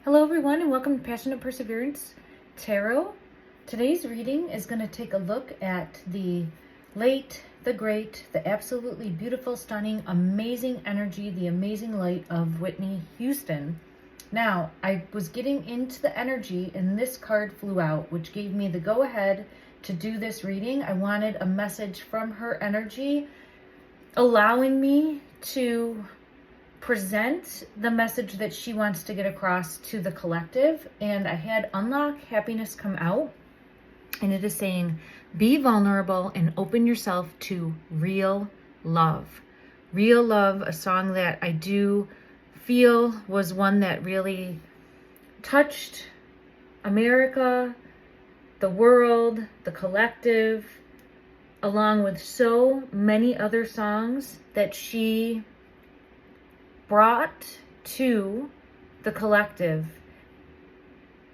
Hello everyone and welcome to Passionate Perseverance Tarot. Today's reading is going to take a look at the late, the great, the absolutely beautiful, stunning, amazing energy, the amazing light of Whitney Houston. Now, I was getting into the energy and this card flew out, which gave me the go-ahead to do this reading. I wanted a message from her energy, allowing me to present the message that she wants to get across to the collective. And I had Unlock Happiness come out, and it is saying, be vulnerable and open yourself to real love. Real love, a song that I do feel was one that really touched America, the world, the collective, along with so many other songs that she brought to the collective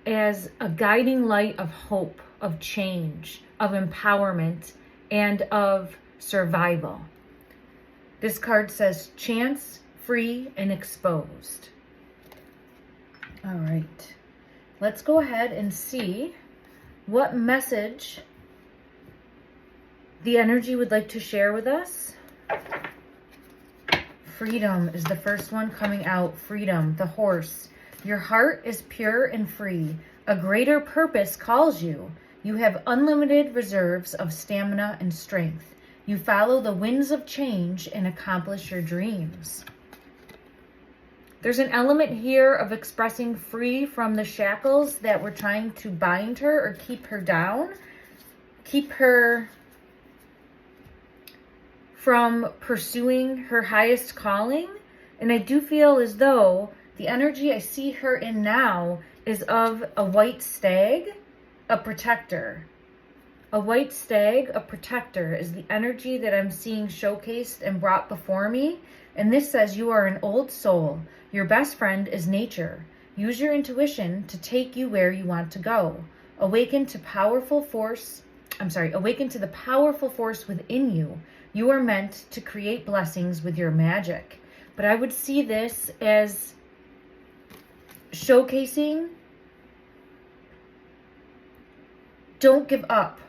as a guiding light of hope, of change, of empowerment, and of survival. This card says chance, free, and exposed. All right, let's go ahead and see what message the energy would like to share with us. Freedom is the first one coming out. Freedom, the horse. Your heart is pure and free. A greater purpose calls you. You have unlimited reserves of stamina and strength. You follow the winds of change and accomplish your dreams. There's an element here of expressing free from the shackles that were trying to bind her or keep her down, keep her from pursuing her highest calling. And I do feel as though the energy I see her in now is of a white stag, a protector. A white stag, a protector, is the energy that I'm seeing showcased and brought before me. And this says you are an old soul. Your best friend is nature. Use your intuition to take you where you want to go. Awaken to the powerful force within you. You are meant to create blessings with your magic. But I would see this as showcasing, don't give up.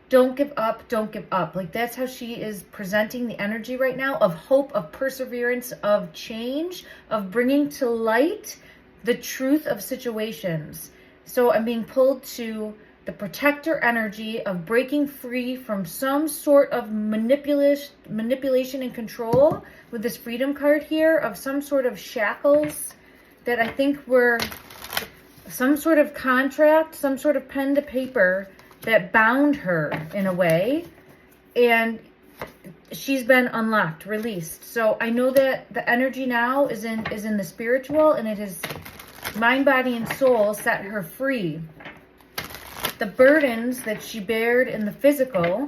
Don't give up, don't give up. Like, that's how she is presenting the energy right now, of hope, of perseverance, of change, of bringing to light the truth of situations. So I'm being pulled to the protector energy of breaking free from some sort of manipulation and control with this freedom card here, of some sort of shackles that I think were some sort of contract, some sort of pen to paper that bound her in a way. And she's been unlocked, released. So I know that the energy now is in the spiritual, and it is mind, body, and soul set her free. The burdens that she bared in the physical,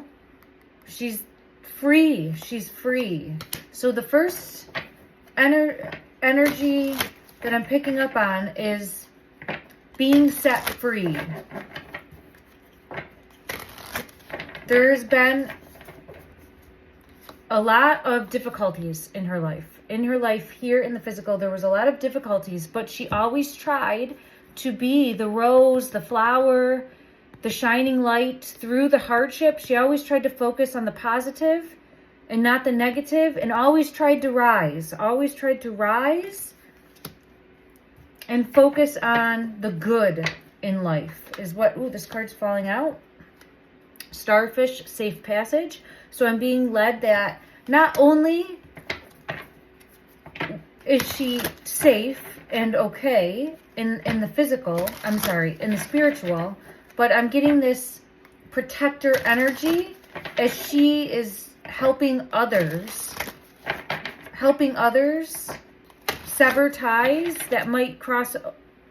she's free. She's free. So the first energy that I'm picking up on is being set free. There's been a lot of difficulties in her life. In her life here in the physical, there was a lot of difficulties, but she always tried to be the rose, the flower, the shining light through the hardship. She always tried to focus on the positive and not the negative, and always tried to rise and focus on the good in life is what, this card's falling out. Starfish, safe passage. So I'm being led that not only is she safe and okay in the physical, in the spiritual, but I'm getting this protector energy as she is helping others sever ties that might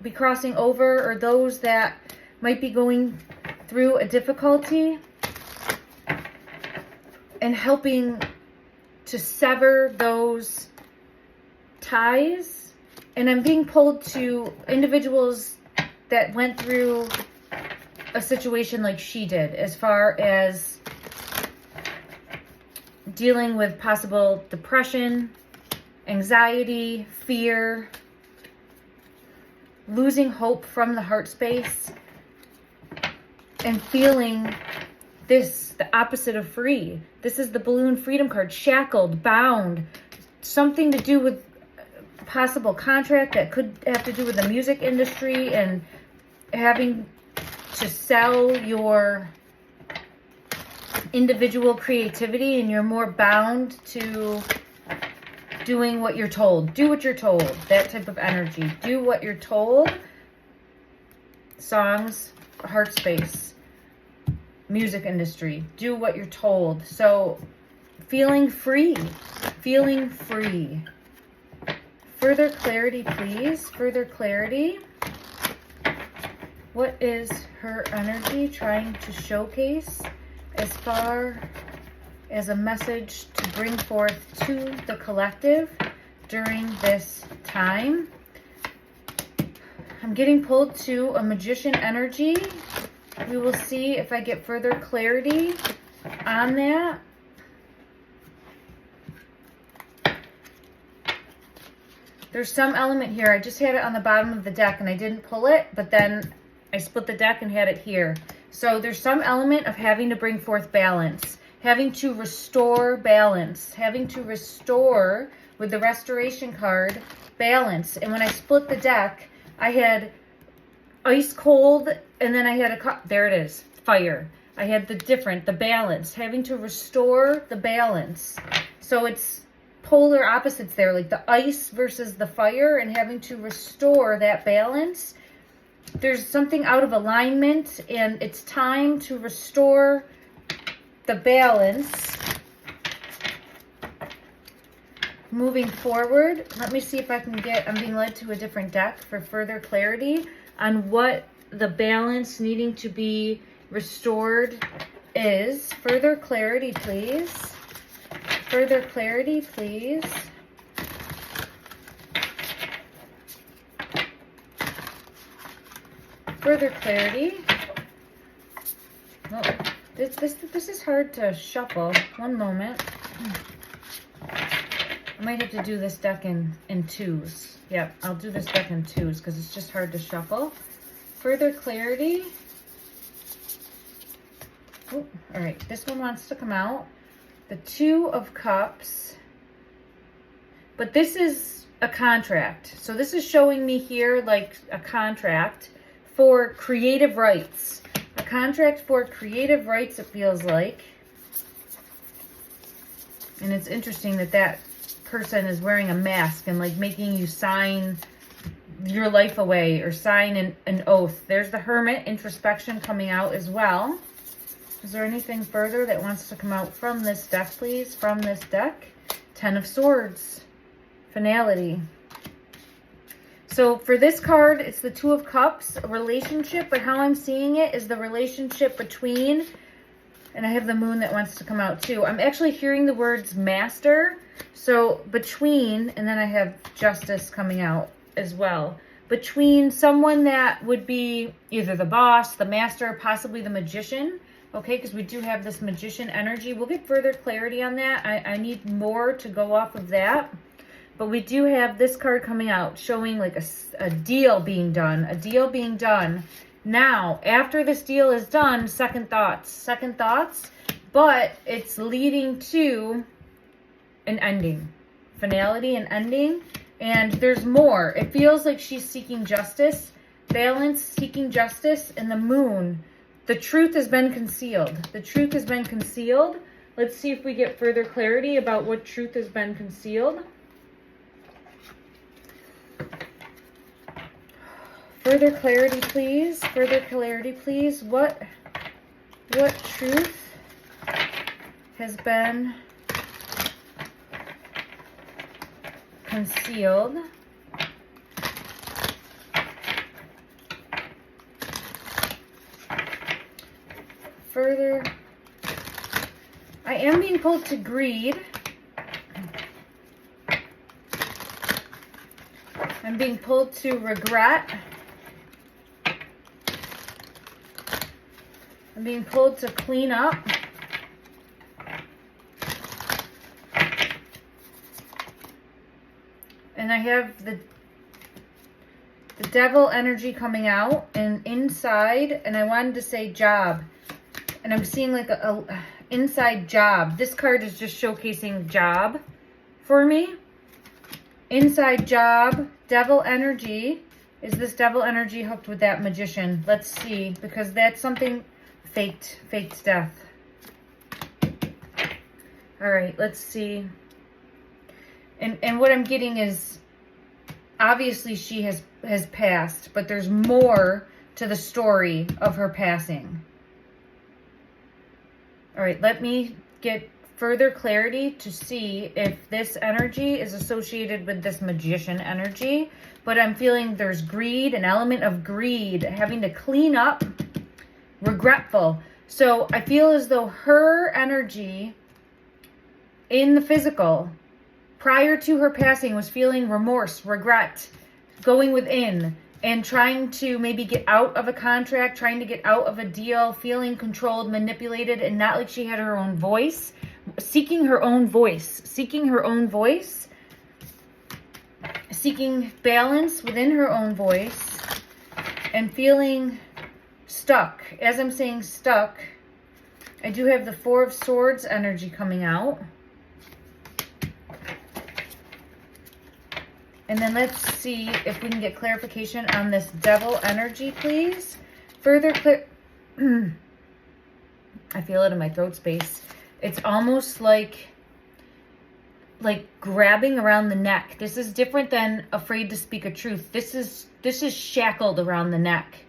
be crossing over, or those that might be going through a difficulty, and helping to sever those ties. And I'm being pulled to individuals that went through a situation like she did, as far as dealing with possible depression, anxiety, fear, losing hope from the heart space, and feeling this, the opposite of free. This is the balloon freedom card. Shackled, bound, something to do with possible contract that could have to do with the music industry and having to sell your individual creativity, and you're more bound to doing what you're told. Do what you're told. That type of energy. Do what you're told. Songs, heart space, music industry. Do what you're told. So feeling free. Feeling free. Further clarity, please. Further clarity. What is her energy trying to showcase as far as a message to bring forth to the collective during this time? I'm getting pulled to a magician energy. We will see if I get further clarity on that. There's some element here. I just had it on the bottom of the deck and I didn't pull it, but then I split the deck and had it here. So there's some element of having to bring forth balance, having to restore balance, having to restore, with the restoration card, balance. And when I split the deck, I had ice cold, and then I had there it is, fire. I had the balance, having to restore the balance. So it's polar opposites there, like the ice versus the fire, and having to restore that balance. There's something out of alignment, and it's time to restore the balance. Moving forward, let me see if I can get, I'm being led to a different deck for further clarity on what the balance needing to be restored is. Further clarity, please. Further clarity, please. Further clarity. Oh, this is hard to shuffle. One moment. I might have to do this deck in twos. Yep, I'll do this deck in twos because it's just hard to shuffle. Further clarity. Oh, all right, this one wants to come out. The Two of Cups. But this is a contract. So this is showing me here like a contract for creative rights. A contract for creative rights, it feels like. And it's interesting that that person is wearing a mask and like making you sign your life away or sign an oath. There's the Hermit, introspection coming out as well. Is there anything further that wants to come out from this deck, please? From this deck. Ten of Swords. Finality. So for this card, it's the Two of Cups, a relationship, but how I'm seeing it is the relationship between, and I have the Moon that wants to come out too. I'm actually hearing the words master. So between, and then I have Justice coming out as well. Between someone that would be either the boss, the master, possibly the magician. Okay, because we do have this magician energy. We'll get further clarity on that. I need more to go off of that. But we do have this card coming out showing like a deal being done. A deal being done. Now, after this deal is done, second thoughts. Second thoughts. But it's leading to an ending. Finality and ending. And there's more. It feels like she's seeking justice. Balance, seeking justice. And the Moon. The truth has been concealed. The truth has been concealed. Let's see if we get further clarity about what truth has been concealed. Further clarity, please. Further clarity, please. What truth has been concealed? Further. I am being pulled to greed. I'm being pulled to regret. I'm being pulled to clean up. And I have the devil energy coming out and inside, and I wanted to say job. And I'm seeing like a inside job. This card is just showcasing job for me. Inside job, devil energy. Is this devil energy hooked with that magician? Let's see, because that's something faked death. All right, let's see. And what I'm getting is, obviously she has passed, but there's more to the story of her passing. All right, let me get further clarity to see if this energy is associated with this magician energy. But I'm feeling there's greed, an element of greed, having to clean up, regretful. So I feel as though her energy in the physical, prior to her passing, was feeling remorse, regret, going within, and trying to maybe get out of a contract, trying to get out of a deal, feeling controlled, manipulated, and not like she had her own voice, seeking her own voice, seeking balance within her own voice, and feeling stuck. As I'm saying stuck, I do have the Four of Swords energy coming out. And then let's see if we can get clarification on this devil energy, please. Further I feel it in my throat space. It's almost like grabbing around the neck. This is different than afraid to speak a truth. This is shackled around the neck.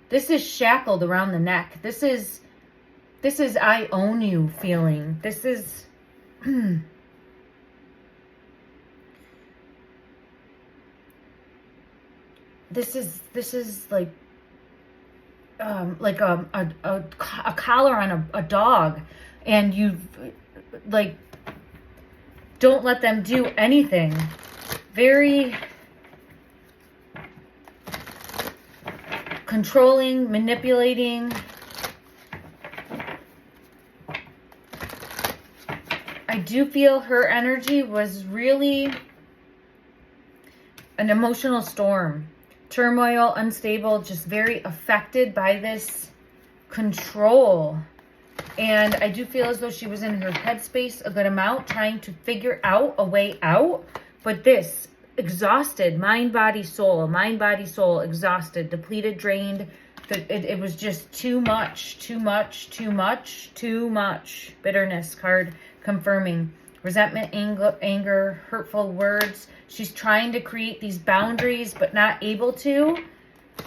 This is shackled around the neck. This is I own you feeling. This is This is like a collar on a dog, and you like don't let them do anything. Very controlling, manipulating. I do feel her energy was really an emotional storm. Turmoil, unstable, just very affected by this control. And I do feel as though she was in her headspace a good amount, trying to figure out a way out. But this, exhausted, mind, body, soul, exhausted, depleted, drained. It was just too much. Bitterness card confirming. Resentment, anger, hurtful words. She's trying to create these boundaries, but not able to.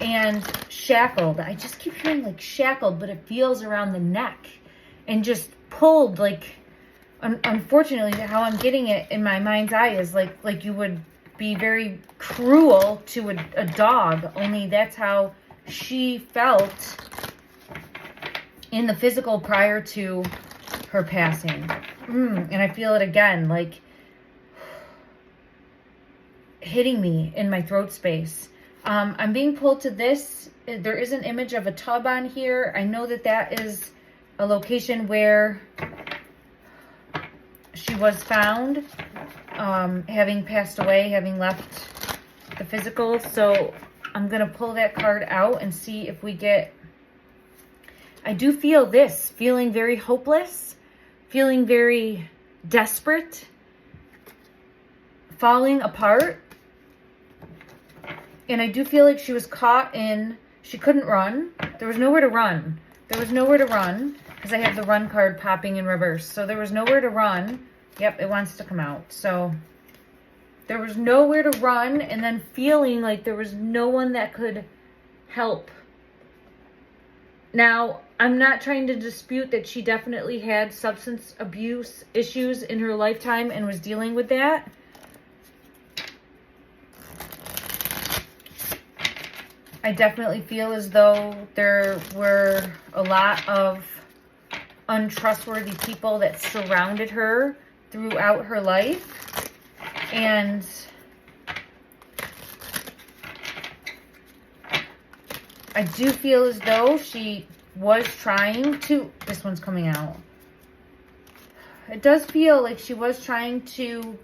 And shackled. I just keep hearing like shackled, but it feels around the neck. And just pulled, like, unfortunately, how I'm getting it in my mind's eye is like you would be very cruel to a dog. Only that's how she felt in the physical prior to her passing. And I feel it again, like hitting me in my throat space. I'm being pulled to this. There is an image of a tub on here. I know that is a location where she was found, having passed away, having left the physical. So I'm going to pull that card out and see if we get... I do feel this, feeling very hopeless, feeling very desperate, falling apart. And I do feel like she was caught in... She couldn't run. There was nowhere to run. Because I have the run card popping in reverse. So there was nowhere to run. Yep, it wants to come out. So there was nowhere to run, and then feeling like there was no one that could help. Now, I'm not trying to dispute that she definitely had substance abuse issues in her lifetime and was dealing with that. I definitely feel as though there were a lot of untrustworthy people that surrounded her throughout her life. And I do feel as though she was trying to... This one's coming out. It does feel like she was trying to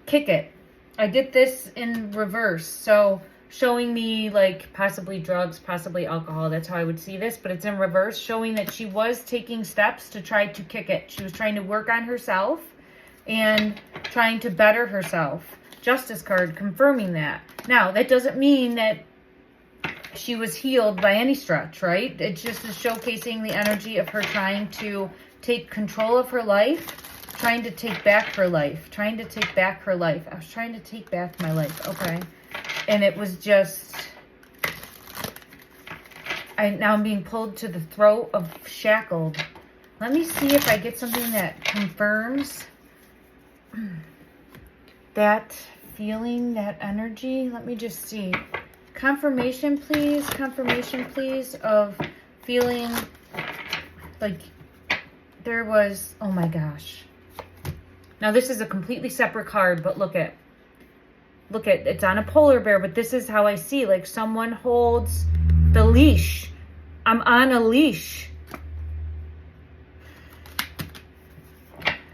kick it. I get this in reverse. So showing me like possibly drugs, possibly alcohol. That's how I would see this, but it's in reverse, showing that she was taking steps to try to kick it. She was trying to work on herself and trying to better herself. Justice card confirming that. Now, that doesn't mean that she was healed by any stretch, right? It just is showcasing the energy of her trying to take control of her life, trying to take back her life, trying to take back her life. I was trying to take back my life. Okay. And it was just, now I'm being pulled to the throat of shackled. Let me see if I get something that confirms that feeling, that energy. Let me just see. Confirmation, please. Confirmation, please, of feeling like there was, oh my gosh. Now this is a completely separate card, but look at, it's on a polar bear, but this is how I see, like someone holds the leash. I'm on a leash.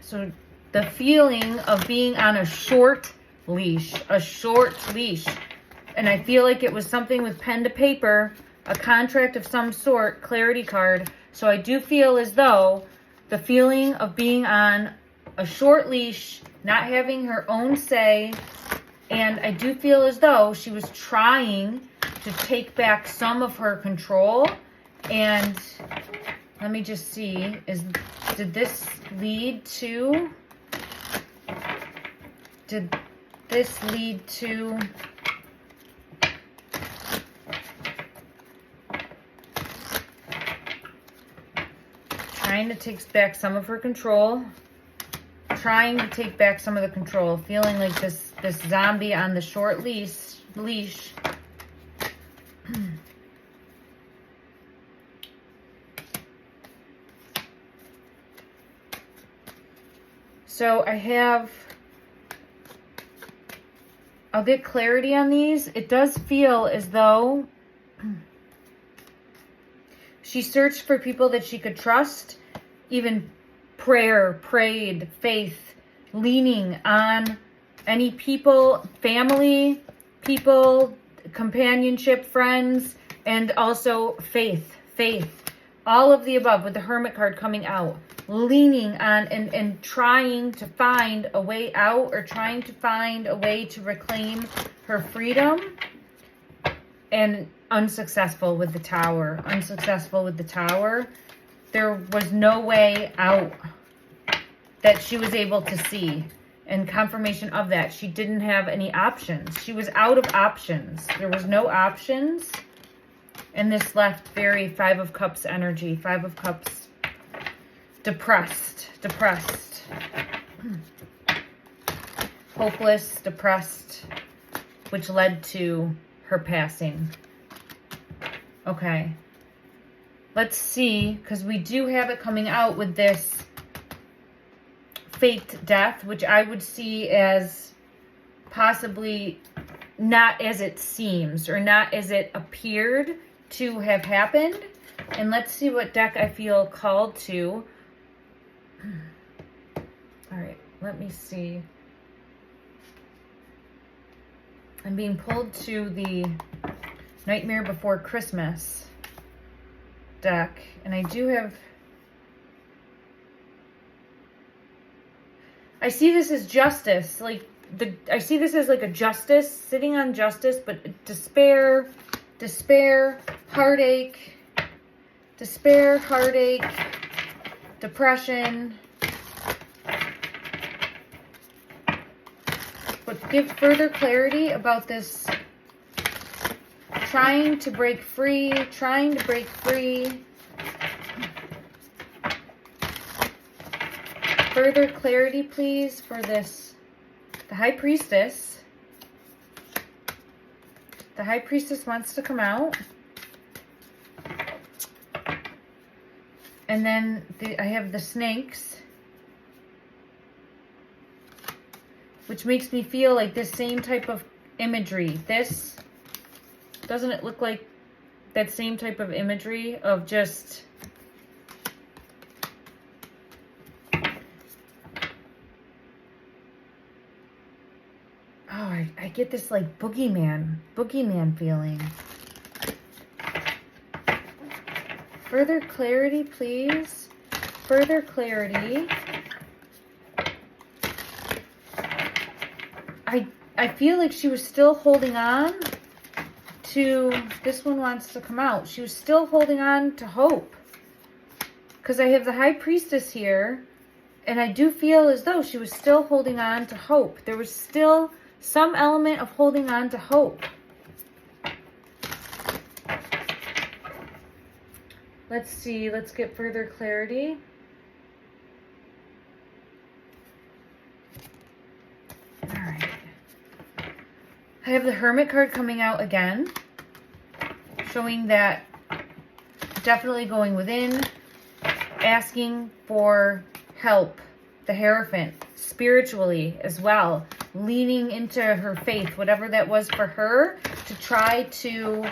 So the feeling of being on a short leash, And I feel like it was something with pen to paper, a contract of some sort, clarity card. So I do feel as though the feeling of being on a short leash, not having her own say, and I do feel as though she was trying to take back some of her control. And let me just see, did this lead to trying to take back some of her control, trying to take back some of the control, feeling like this zombie on the short leash. So I'll get clarity on these. It does feel as though she searched for people that she could trust, even prayed, faith, leaning on any people, family, people, companionship, friends, and also faith. All of the above with the Hermit card coming out. Leaning on and trying to find a way out, or trying to find a way to reclaim her freedom, and unsuccessful with the Tower. There was no way out that she was able to see, and confirmation of that. She didn't have any options. She was out of options. There was no options, and this left very Five of Cups energy. Five of Cups. Depressed, hopeless, depressed, which led to her passing. Okay, let's see, because we do have it coming out with this faked death, which I would see as possibly not as it seems, or not as it appeared to have happened. And let's see what deck I feel called to. All right, let me see. I'm being pulled to the Nightmare Before Christmas deck, and I do have, I see this as justice, I see this as like a justice, sitting on justice, but despair, heartache, depression. But give further clarity about this trying to break free. Further clarity, please, for this. The High Priestess. The High Priestess wants to come out. And then I have the Snakes, which makes me feel like this same type of imagery. This, doesn't it look like that same type of imagery of just, oh, I get this like boogeyman feeling. Further clarity, please. Further clarity. I feel like she was still holding on to, this one wants to come out. She was still holding on to hope. Because I have the High Priestess here, and I do feel as though she was still holding on to hope. There was still some element of holding on to hope. Let's see, let's get further clarity. All right. I have the Hermit card coming out again, showing that definitely going within, asking for help. The Hierophant, spiritually as well, leaning into her faith, whatever that was for her, to try to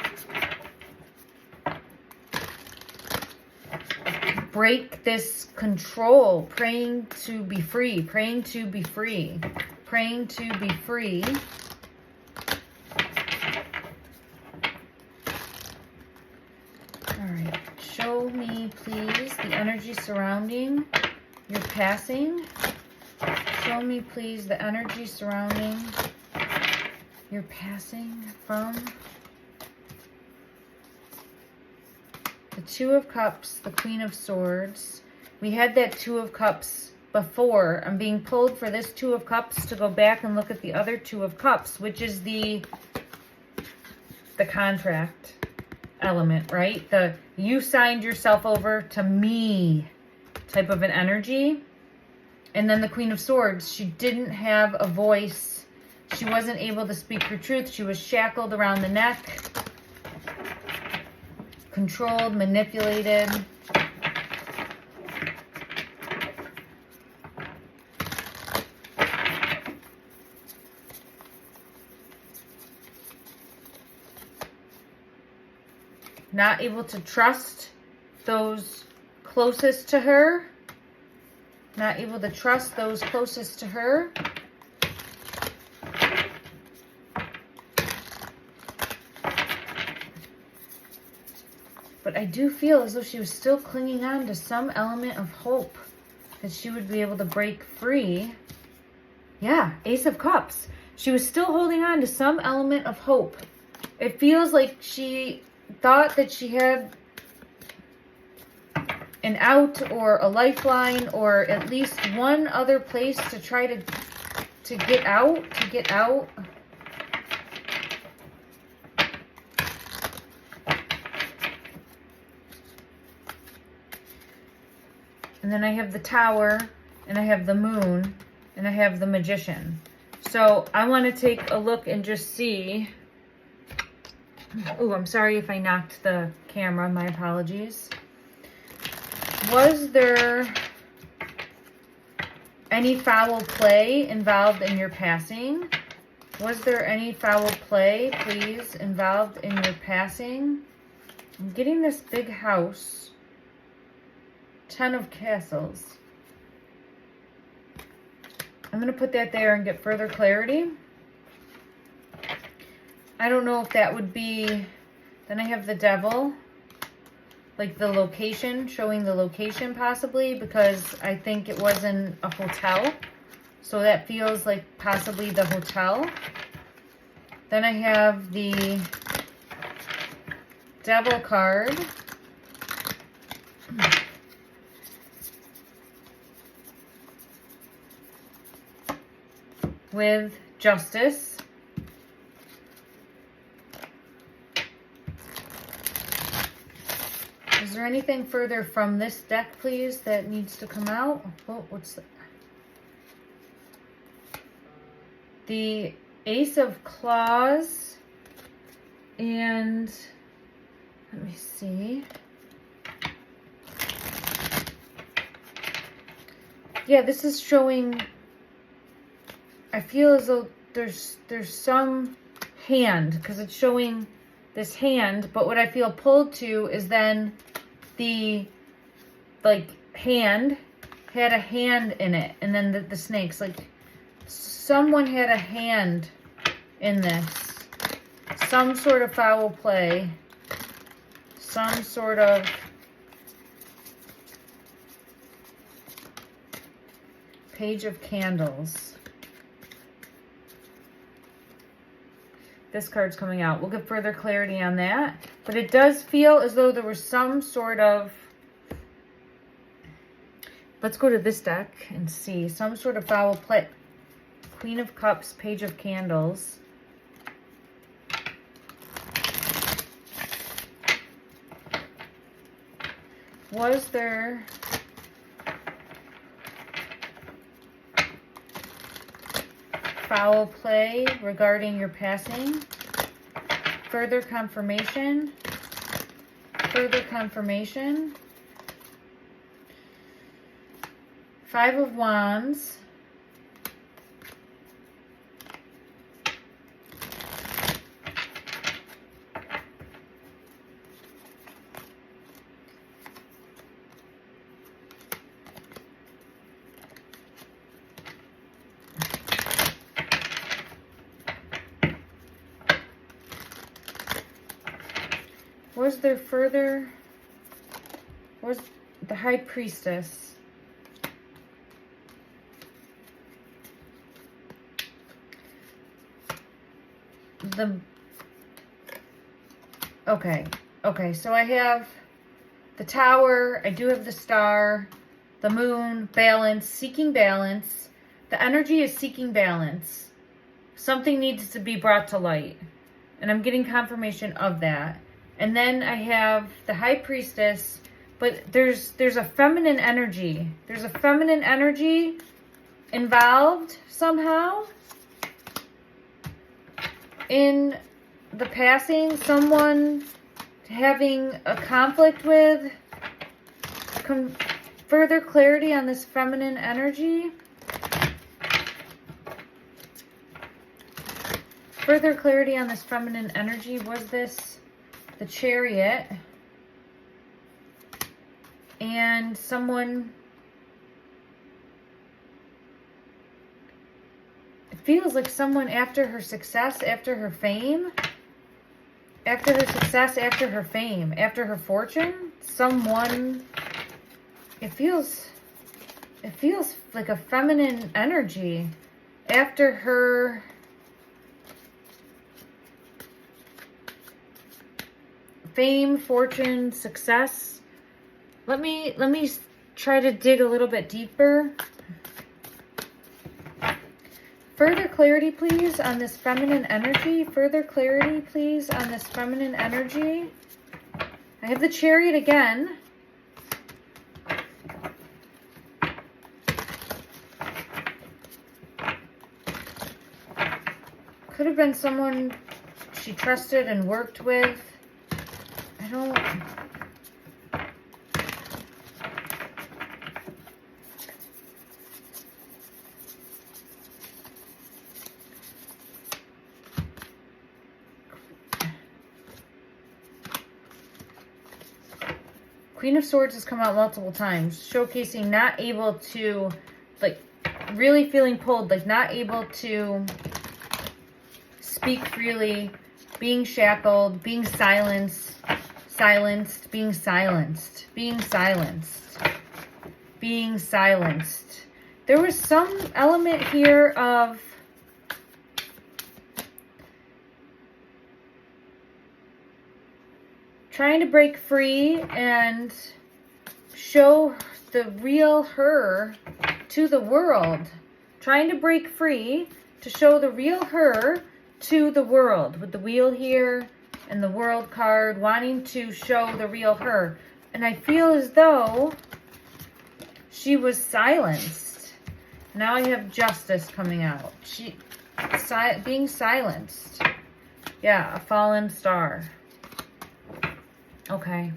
break this control, praying to be free, praying to be free, praying to be free. All right, show me please the energy surrounding your passing. Show me please the energy surrounding your passing from the Two of Cups, the Queen of Swords. We had that Two of Cups before. I'm being pulled for this Two of Cups to go back and look at the other Two of Cups, which is the contract element, right? The you signed yourself over to me type of an energy. And then the Queen of Swords, she didn't have a voice. She wasn't able to speak her truth. She was shackled around the neck, controlled, manipulated. Not able to trust those closest to her. Not able to trust those closest to her. But I do feel as though she was still clinging on to some element of hope that she would be able to break free. Yeah, Ace of Cups. She was still holding on to some element of hope. It feels like she thought that she had an out or a lifeline or at least one other place to try to get out, And then I have the Tower, and I have the Moon, and I have the Magician. So I want to take a look and just see. Oh, I'm sorry if I knocked the camera. My apologies. Was there any foul play involved in your passing? Was there any foul play, please, involved in your passing? I'm getting this big house. 10 of Castles. I'm going to put that there and get further clarity. I don't know if that would be... Then I have the Devil. Like the location, showing the location possibly, because I think it was in a hotel. So that feels like possibly the hotel. Then I have the Devil card. With Justice. Is there anything further from this deck, please, that needs to come out? Oh, what's that? The Ace of Claws. And let me see. Yeah, this is showing... I feel as though there's some hand, because it's showing this hand, but what I feel pulled to is then the, like, hand had a hand in it, and then the snakes, like, someone had a hand in this. Some sort of foul play. Some sort of Page of Candles. This card's coming out. We'll get further clarity on that. But it does feel as though there was some sort of... Let's go to this deck and see. Some sort of foul play. Queen of Cups, Page of Candles. Was there... foul play regarding your passing? Further confirmation? Further confirmation? Five of Wands. Was there further? Was the High Priestess? Okay, so I have the Tower, I do have the Star, the Moon, balance, seeking balance. The energy is seeking balance. Something needs to be brought to light. And I'm getting confirmation of that. And then I have the High Priestess, but there's a feminine energy. There's a feminine energy involved somehow in the passing. Someone having a conflict with. Further clarity on this feminine energy. Further clarity on this feminine energy. Was this the Chariot? And someone... It feels like someone after her success, after her fame. After her success, after her fame, after her fortune. Someone... It feels like a feminine energy. After her... fame, fortune, success. Let me try to dig a little bit deeper. Further clarity, please, on this feminine energy. Further clarity, please, on this feminine energy. I have the Chariot again. Could have been someone she trusted and worked with. I don't... Queen of Swords has come out multiple times, showcasing not able to, like, really feeling pulled, like not able to speak freely, being shackled, being silenced, being silenced. There was some element here of trying to break free and show the real her to the world. Trying to break free to show the real her to the world. With the Wheel here and the World card, wanting to show the real her. And I feel as though she was silenced. Now I have Justice coming out. Being silenced. Yeah, a fallen star. Okay.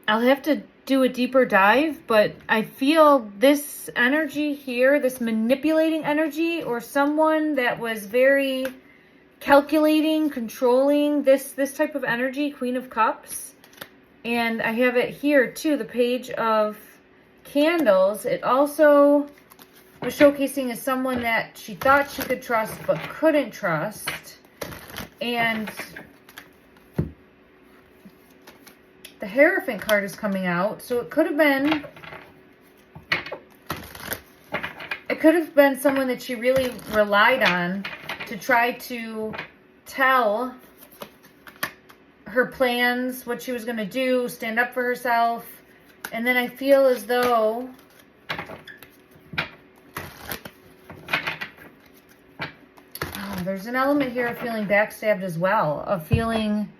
I'll have to do a deeper dive, but I feel this energy here, this manipulating energy, or someone that was very calculating, controlling, this type of energy, Queen of Cups. And I have it here too, the Page of Candles. It also was showcasing as someone that she thought she could trust but couldn't trust. And the Hierophant card is coming out. So it could have been someone that she really relied on to try to tell her plans, what she was going to do, stand up for herself. And then I feel as though there's an element here of feeling backstabbed as well, of feeling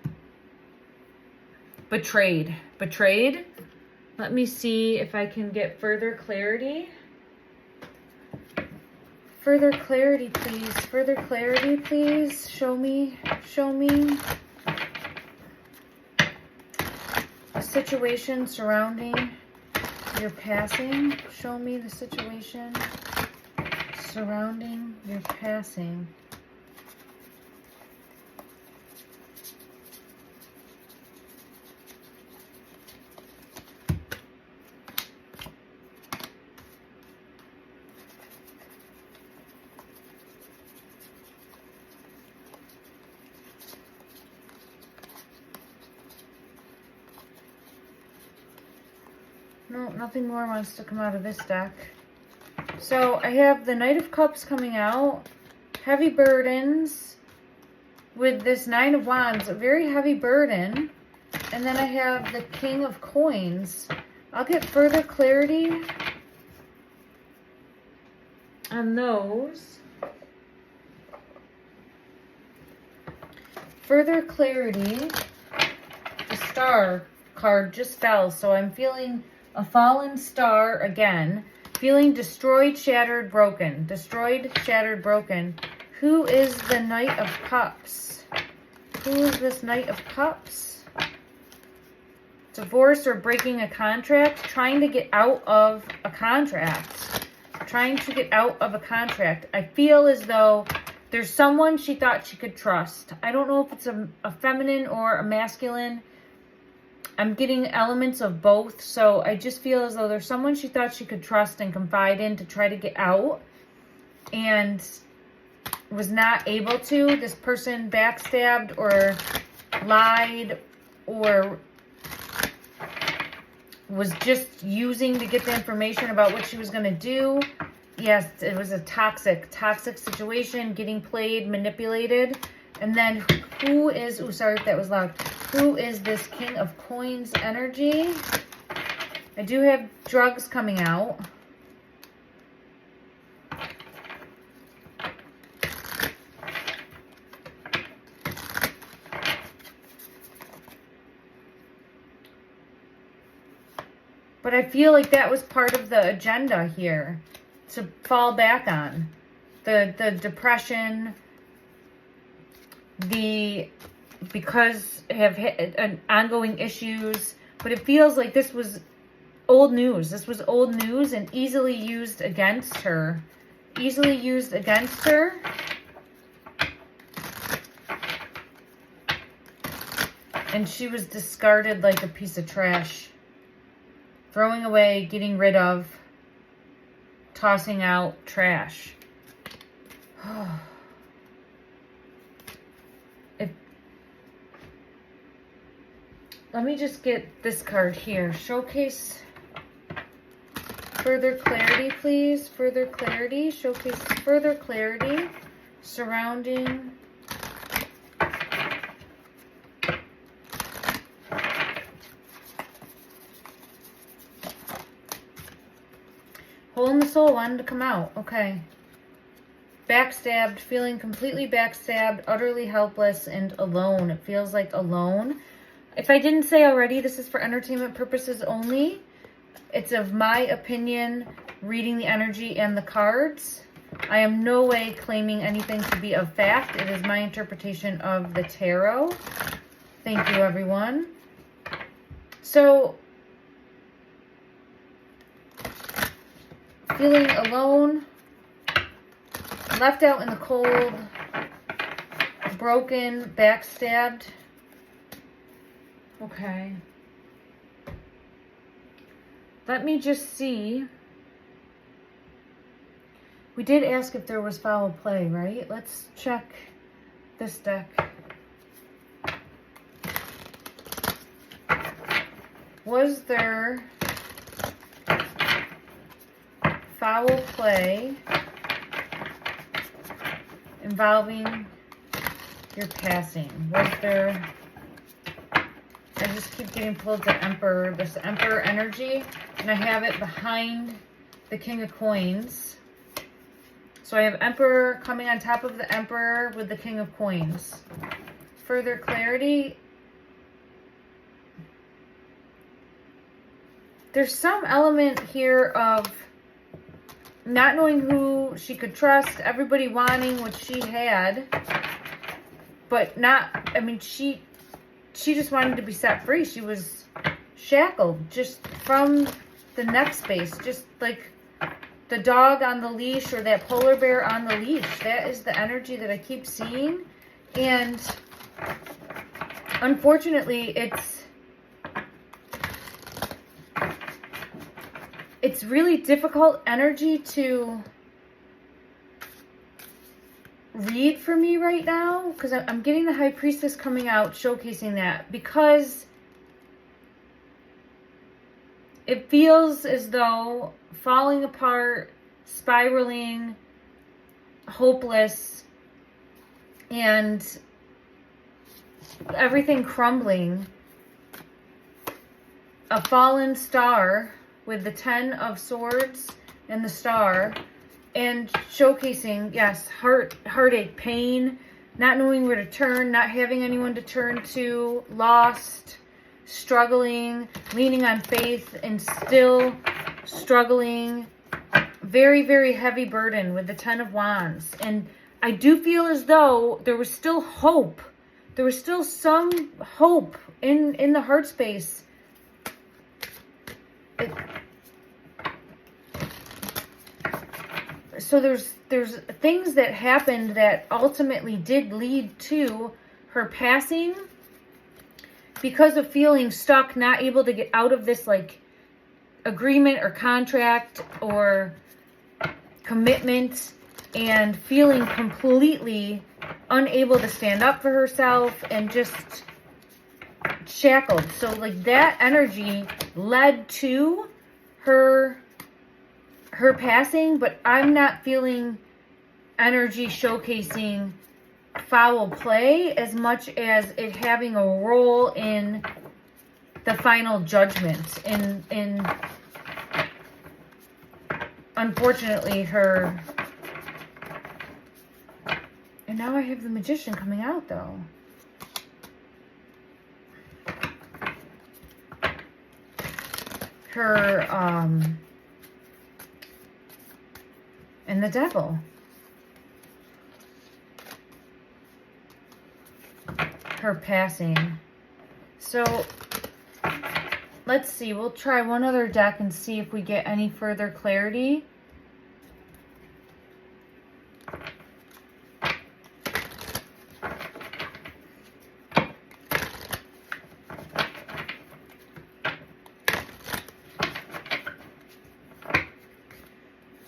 betrayed. Betrayed? Let me see if I can get further clarity. Further clarity, please. Further clarity, please. Show me. Show me. A situation surrounding your passing. Show me the situation surrounding your passing. No, nothing more wants to come out of this deck. So I have the Knight of Cups coming out. Heavy burdens with this Nine of Wands. A very heavy burden. And then I have the King of Coins. I'll get further clarity on those. Further clarity. The Star card just fell, so I'm feeling a fallen star again. Feeling destroyed, shattered, broken. Destroyed, shattered, broken. Who is the Knight of Cups? Who is this Knight of Cups? Divorce or breaking a contract. Trying to get out of a contract. Trying to get out of a contract. I feel as though there's someone she thought she could trust. I don't know if it's a feminine or a masculine. I'm getting elements of both, so I just feel as though there's someone she thought she could trust and confide in to try to get out and was not able to. This person backstabbed or lied or was just using to get the information about what she was going to do. Yes, it was a toxic situation, getting played, manipulated. And then who is, oh, sorry if that was loud. Who is this King of Coins energy? I do have drugs coming out. But I feel like that was part of the agenda here to fall back on. The depression, because have hit ongoing issues, but it feels like this was old news. This was old news and easily used against her. Easily used against her. And she was discarded like a piece of trash. Throwing away, getting rid of, tossing out trash. Let me just get this card here. Showcase further clarity, please. Further clarity. Showcase further clarity surrounding Hole in the Soul wanted to come out. Okay. Backstabbed, feeling completely backstabbed, utterly helpless, and alone. It feels like alone. If I didn't say already, this is for entertainment purposes only. It's of my opinion, reading the energy and the cards. I am no way claiming anything to be of fact. It is my interpretation of the tarot. Thank you, everyone. So, feeling alone, left out in the cold, broken, backstabbed. Okay. Let me just see We did ask if there was foul play, right? Let's check this deck. Was there foul play involving your passing? Was there... I just keep getting pulled to Emperor, this Emperor energy, and I have it behind the King of Coins. So I have Emperor coming on top of the Emperor with the King of Coins. Further clarity. There's some element here of not knowing who she could trust, everybody wanting what she had, but not, I mean, she just wanted to be set free. She was shackled just from the neck space, just like the dog on the leash or that polar bear on the leash. That is the energy that I keep seeing. And unfortunately, it's really difficult energy to read for me right now, because I'm getting the High Priestess coming out, showcasing that, because it feels as though falling apart, spiraling, hopeless, and everything crumbling. A fallen star with the 10 of Swords and the star, and showcasing, yes, heartache, pain, not knowing where to turn, not having anyone to turn to, lost, struggling, leaning on faith and still struggling. Very, very heavy burden with the 10 of Wands. And I do feel as though there was still hope. There was still some hope in the heart space. So there's things that happened that ultimately did lead to her passing because of feeling stuck, not able to get out of this like agreement or contract or commitment, and feeling completely unable to stand up for herself and just shackled. So like that energy led to her passing, but I'm not feeling energy showcasing foul play as much as it having a role in the final judgment. In unfortunately her, and now I have the Magician coming out though. Her and the Devil. Her passing. So let's see. We'll try one other deck and see if we get any further clarity.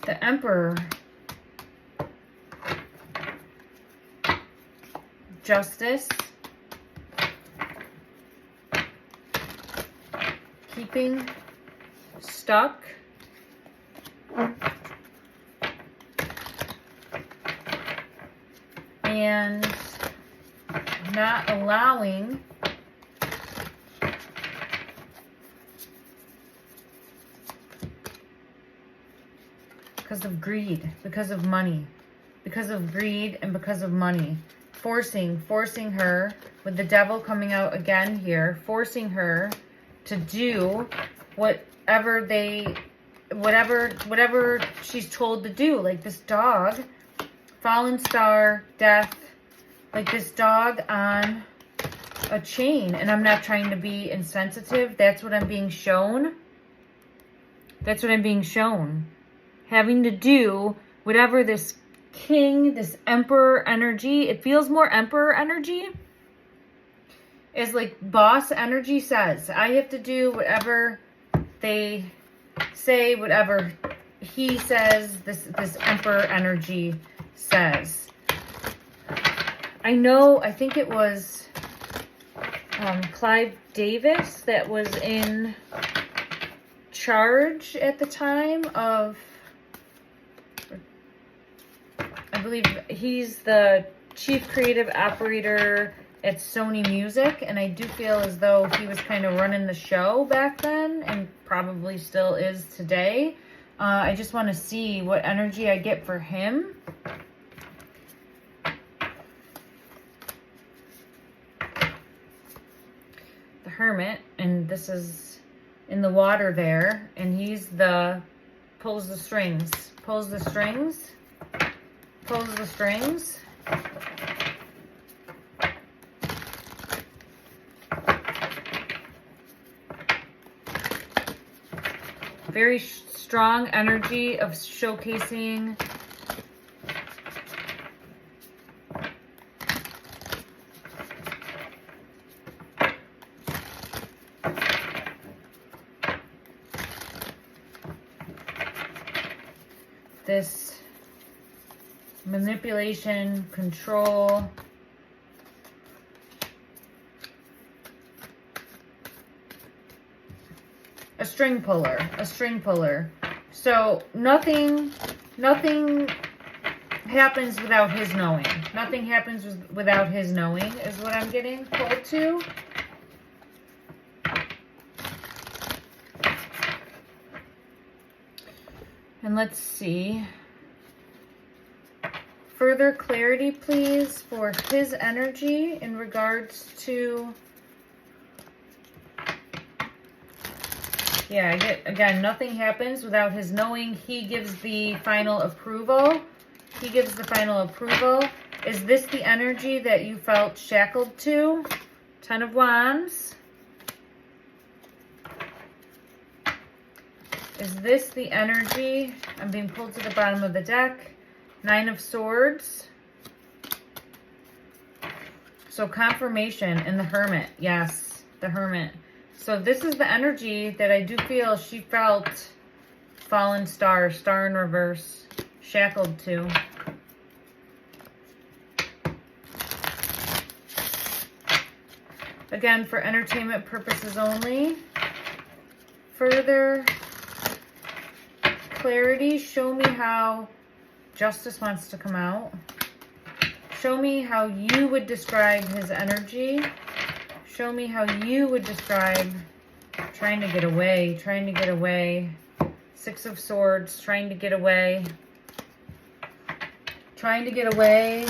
The Emperor. Justice. Keeping stuck. And not allowing because of greed, because of money, because of greed and because of money. Forcing her with the Devil coming out again here, forcing her to do whatever she's told to do. Like this dog, fallen star, death, like this dog on a chain. And I'm not trying to be insensitive. That's what I'm being shown. That's what I'm being shown. Having to do whatever this king, this emperor energy, it feels more emperor energy, is like boss energy says. I have to do whatever they say, whatever he says, this Emperor energy says. I think it was Clive Davis that was in charge at the time of, I believe he's the chief creative operator at Sony Music, and I do feel as though he was kind of running the show back then, and probably still is today. I just want to see what energy I get for him. The Hermit, and this is in the water there, and he's the pulls the strings, pulls the strings, pulls the strings. Very strong energy of showcasing this manipulation, control, a string puller. So nothing happens without his knowing. Nothing happens without his knowing is what I'm getting pulled to. And let's see. Further clarity, please, for his energy in regards to... Yeah, I get, again, nothing happens without his knowing. He gives the final approval. He gives the final approval. Is this the energy that you felt shackled to? Ten of Wands. Is this the energy? I'm being pulled to the bottom of the deck. Nine of Swords. So confirmation in the Hermit. Yes, the Hermit. So this is the energy that I do feel she felt fallen star, star in reverse, shackled to. Again, for entertainment purposes only. Further clarity, show me how Justice wants to come out. Show me how you would describe his energy. Show me how you would describe trying to get away, trying to get away. Six of Swords, trying to get away. Trying to get away.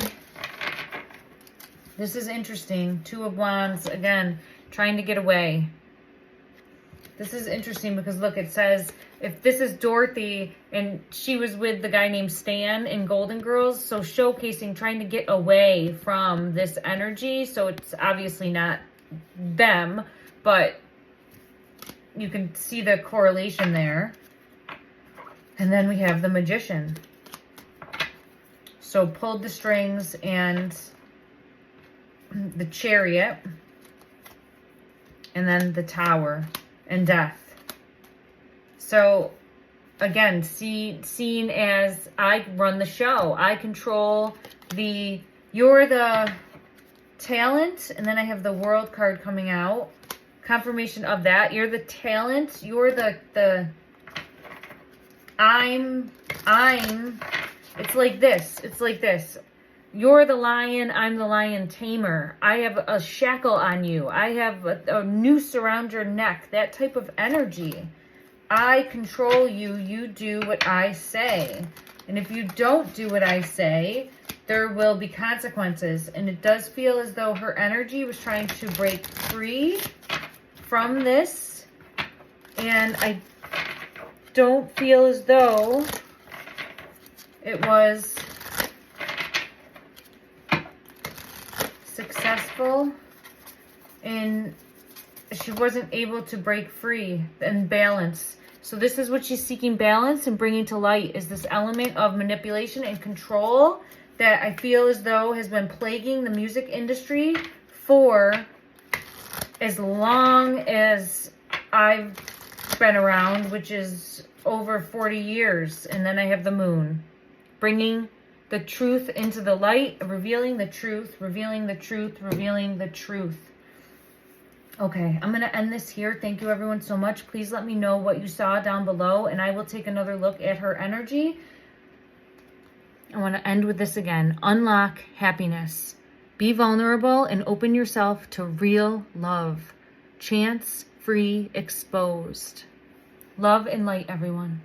This is interesting. Two of Wands, again, trying to get away. This is interesting because, look, it says, if this is Dorothy and she was with the guy named Stan in Golden Girls, so showcasing trying to get away from this energy. So it's obviously not them, but you can see the correlation there. And then we have the Magician. So pulled the strings and the Chariot, and then the Tower and Death. So again, seen as I run the show, I control you're the talent, and then I have the World card coming out. Confirmation of that. You're the talent. You're it's like this. It's like this. You're the lion. I'm the lion tamer. I have a shackle on you. I have a noose around your neck. That type of energy. I control you. You do what I say. And if you don't do what I say, there will be consequences. And it does feel as though her energy was trying to break free from this. And I don't feel as though it was successful, and she wasn't able to break free and balance. So this is what she's seeking, balance and bringing to light, is this element of manipulation and control that I feel as though has been plaguing the music industry for as long as I've been around, which is over 40 years. And then I have the moon, bringing the truth into the light, revealing the truth, revealing the truth, revealing the truth. Okay, I'm going to end this here. Thank you everyone so much. Please let me know what you saw down below, and I will take another look at her energy. I want to end with this again. Unlock happiness. Be vulnerable and open yourself to real love. Chance free exposed. Love and light, everyone.